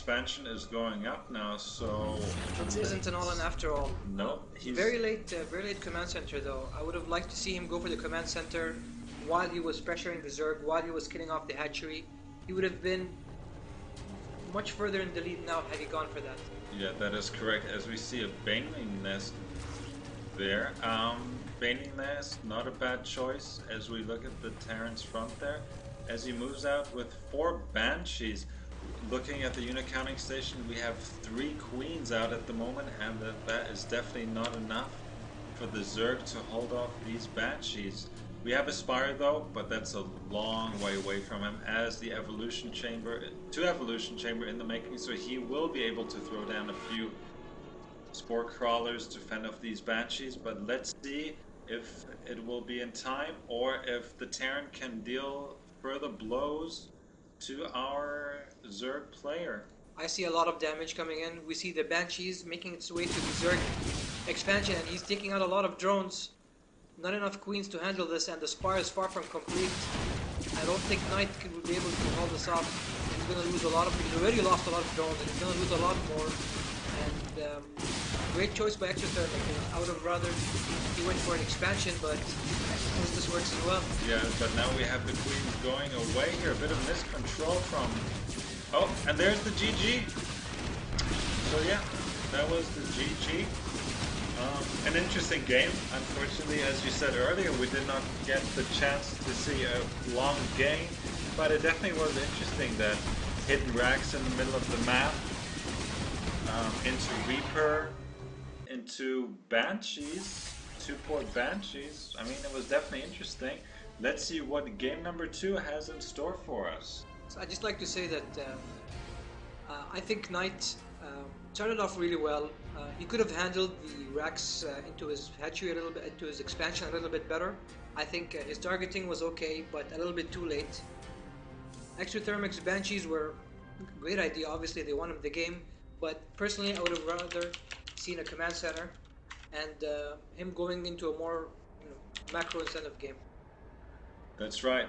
expansion is going up now, so It isn't an all-in after all. no, he's Very late command center though. I would have liked to see him go for the command center while he was pressuring the Zerg, while he was killing off the hatchery. He would have been much further in the lead now had he gone for that. yeah, that is correct. As we see a Baneling nest there, Baneling nest, not a bad choice. As we look at the Terran's front there, as he moves out with 4 Banshees. Looking at the unit counting station, we have 3 queens out at the moment, and that is definitely not enough for the Zerg to hold off these Banshees. We have Aspire though, but that's a long way away from him, as the Evolution Chamber, 2 Evolution Chamber in the making, so he will be able to throw down a few Spore Crawlers to fend off these Banshees, but let's see if it will be in time, or if the Terran can deal further blows to our Zerg player. I see a lot of damage coming in. We see the Banshees making its way to the Zerg expansion, and he's taking out a lot of drones. Not enough queens to handle this, and the spire is far from complete. I don't think Knight will be able to hold this off. He's going to lose a lot of. He's already lost a lot of drones, and he's going to lose a lot more. And great choice by Exothermic. I would have rather he went for an expansion, but this works as well. Yeah, but now we have the queens going away here. A bit of miscontrol from. Oh, and there's the GG. So yeah, that was the GG. An interesting game. Unfortunately, as you said earlier, we did not get the chance to see a long game, but it definitely was interesting that hidden racks in the middle of the map, into Reaper, into Banshees, 2-port Banshees. I mean, it was definitely interesting. Let's see what game number 2 has in store for us. So I'd just like to say that I think Knight started off really well. He could have handled the racks into his hatchery a little bit, into his expansion a little bit better. I think his targeting was okay, but a little bit too late. Exothermic's Banshees were a great idea. Obviously, they won him the game, but personally, I would have rather seen a command center and him going into a more macro incentive game. That's right.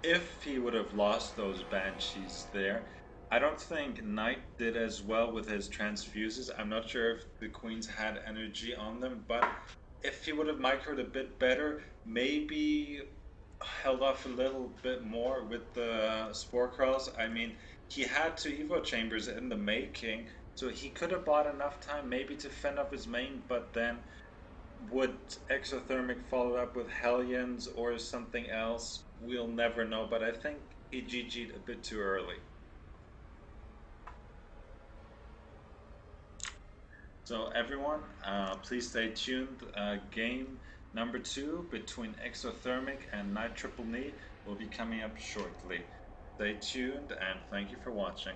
If he would have lost those Banshees there, I don't think Knight did as well with his transfuses. I'm not sure if the queens had energy on them, but if he would have microed a bit better, maybe held off a little bit more with the Spore Crawls. I mean, he had 2 Evo Chambers in the making, so he could have bought enough time maybe to fend off his main, but then would Exothermic follow up with Hellions or something else? We'll never know, but I think he GG'd a bit too early. So everyone, please stay tuned. Game number 2 between Exothermic and Knight Triple Knee will be coming up shortly. Stay tuned and thank you for watching.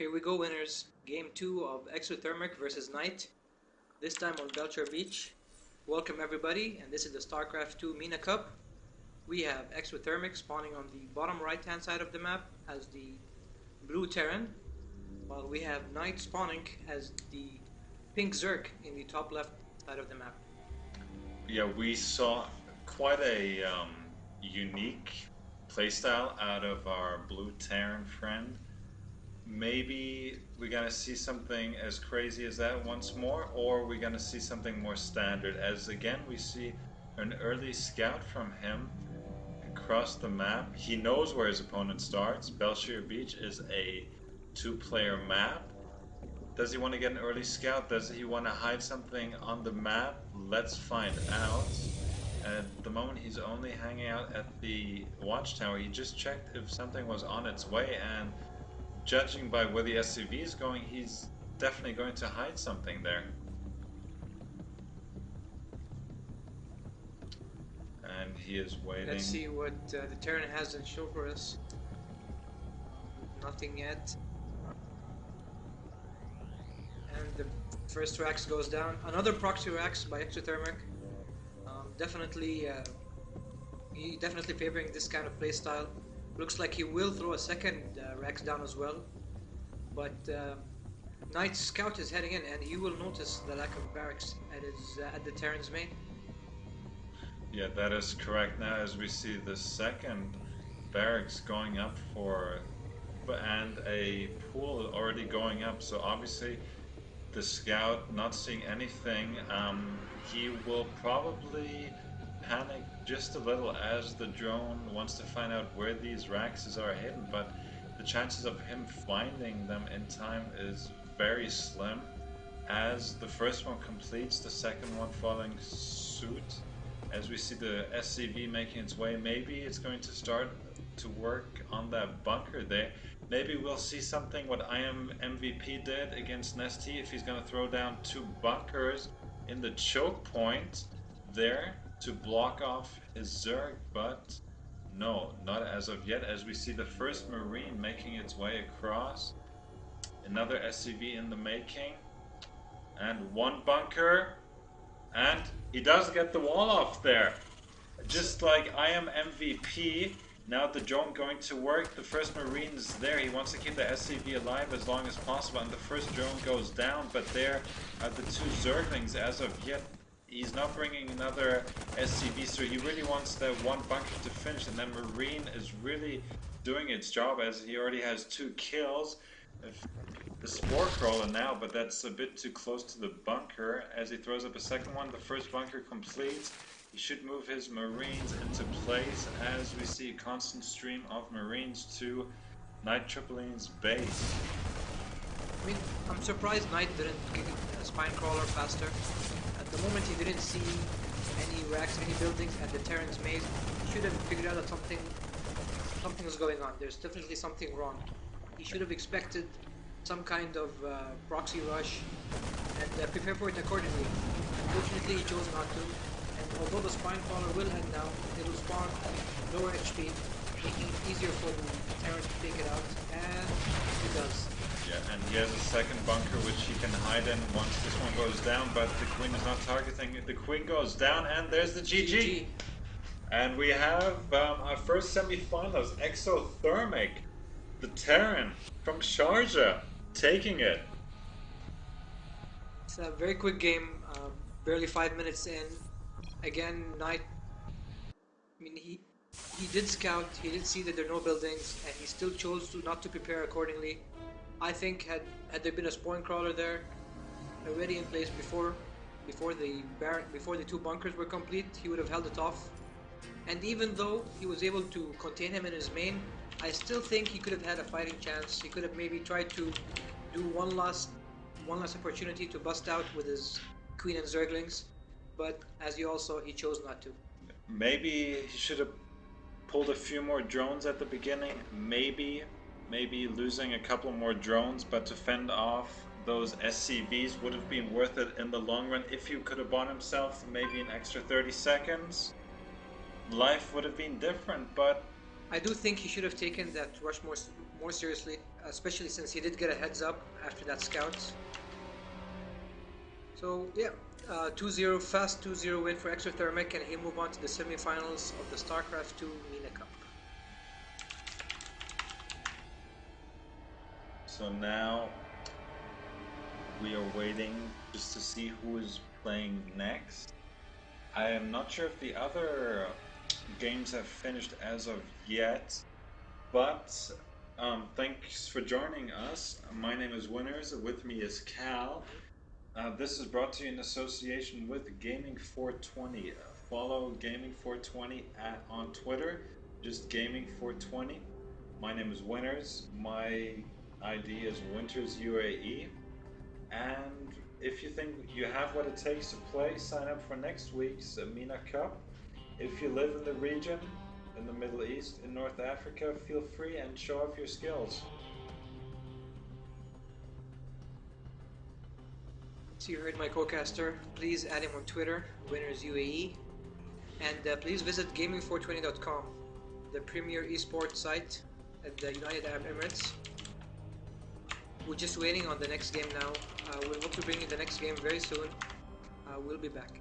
Here we go, winners. Game 2 of Exothermic versus Knight. This time on Belcher Beach. Welcome everybody, and this is the StarCraft 2 MENA Cup. We have Exothermic spawning on the bottom right hand side of the map as the blue Terran, while we have Knight spawning as the pink Zerg in the top left side of the map. Yeah, we saw quite a unique playstyle out of our blue Terran friend. Maybe we're gonna see something as crazy as that once more, or we're gonna see something more standard, as again we see an early scout from him across the map. He knows where his opponent starts. Belcher Beach is a two-player map. Does he want to get an early scout? Does he want to hide something on the map? Let's find out. At the moment he's only hanging out at the watchtower. He just checked if something was on its way, and judging by where the SCV is going, he's definitely going to hide something there. And he is waiting. Let's see what the Terran has in show for us. Nothing yet. And the first Rax goes down. Another proxy Rax by Exothermic. He definitely favoring this kind of playstyle. Looks like he will throw a second Rax down as well. But Knight's scout is heading in, and you will notice the lack of barracks at the Terran's main. Yeah, that is correct. Now as we see the second barracks going up and a pool already going up, so obviously the scout not seeing anything, he will probably panic just a little as the drone wants to find out where these Raxes are hidden, but the chances of him finding them in time is very slim. As the first one completes, the second one following suit. As we see the SCV making its way, maybe it's going to start to work on that bunker there. Maybe we'll see something what I am MVP did against Nesty, if he's going to throw down two bunkers in the choke point there to block off his Zerg, but no, not as of yet, as we see the first Marine making its way across. Another SCV in the making, and one bunker, and he does get the wall off there. Just like I am MVP, now the drone going to work, the first Marine's there, he wants to keep the SCV alive as long as possible, and the first drone goes down, but there are the two Zerglings as of yet. He's not bringing another SCV, so he really wants that one bunker to finish, and then Marine is really doing its job as he already has 2 kills. The Spore Crawler now, but that's a bit too close to the bunker. As he throws up a second one, the first bunker completes. He should move his Marines into place as we see a constant stream of Marines to Knight Tripoline's base. I mean, I'm surprised Knight didn't get a Spine Crawler faster. At the moment he didn't see any racks, any buildings at the Terran's maze. He should have figured out that something was going on. There's definitely something wrong. He should have expected some kind of proxy rush and prepare for it accordingly. Unfortunately he chose not to, and although the Spine Crawler will head down, it will spawn at lower HP, making it easier for the Terran to take it out, and he does. Yeah, and he has a second bunker which he can hide in once this one goes down, but the Queen is not targeting it. The Queen goes down, and there's the GG! And we have our first semi-finalist, Exothermic, the Terran from Sharjah, taking it. It's a very quick game, barely 5 minutes in. Again, Knight, I mean, he did scout, he did see that there are no buildings, and he still chose not to prepare accordingly. I think had there been a Spine Crawler there already in place before the 2 bunkers were complete, he would have held it off. And even though he was able to contain him in his main, I still think he could have had a fighting chance. He could have maybe tried to do one last opportunity to bust out with his Queen and Zerglings, but as you all saw, he chose not to. Maybe he should have pulled a few more drones at the beginning. Maybe losing a couple more drones, but to fend off those SCVs would have been worth it in the long run. If he could have bought himself maybe an extra 30 seconds, life would have been different, but I do think he should have taken that rush more more seriously, especially since he did get a heads up after that scout. So yeah, 2-0, fast 2-0 win for Exothermic, and he move on to the semifinals of the StarCraft 2 MENA Cup. So now we are waiting just to see who is playing next. I am not sure if the other games have finished as of yet, but thanks for joining us. My name is Winners, with me is Cal. This is brought to you in association with Gaming 420. Follow Gaming 420 on Twitter, just Gaming 420. My name is Winners. My ID is Winters UAE. And if you think you have what it takes to play, sign up for next week's MENA Cup. If you live in the region, in the Middle East, in North Africa, feel free and show off your skills. So you heard my co-caster. Please add him on Twitter, Winners UAE, and please visit gaming420.com, the premier esports site at the United Arab Emirates. We're just waiting on the next game now. We'll hope to bring you the next game very soon. We'll be back.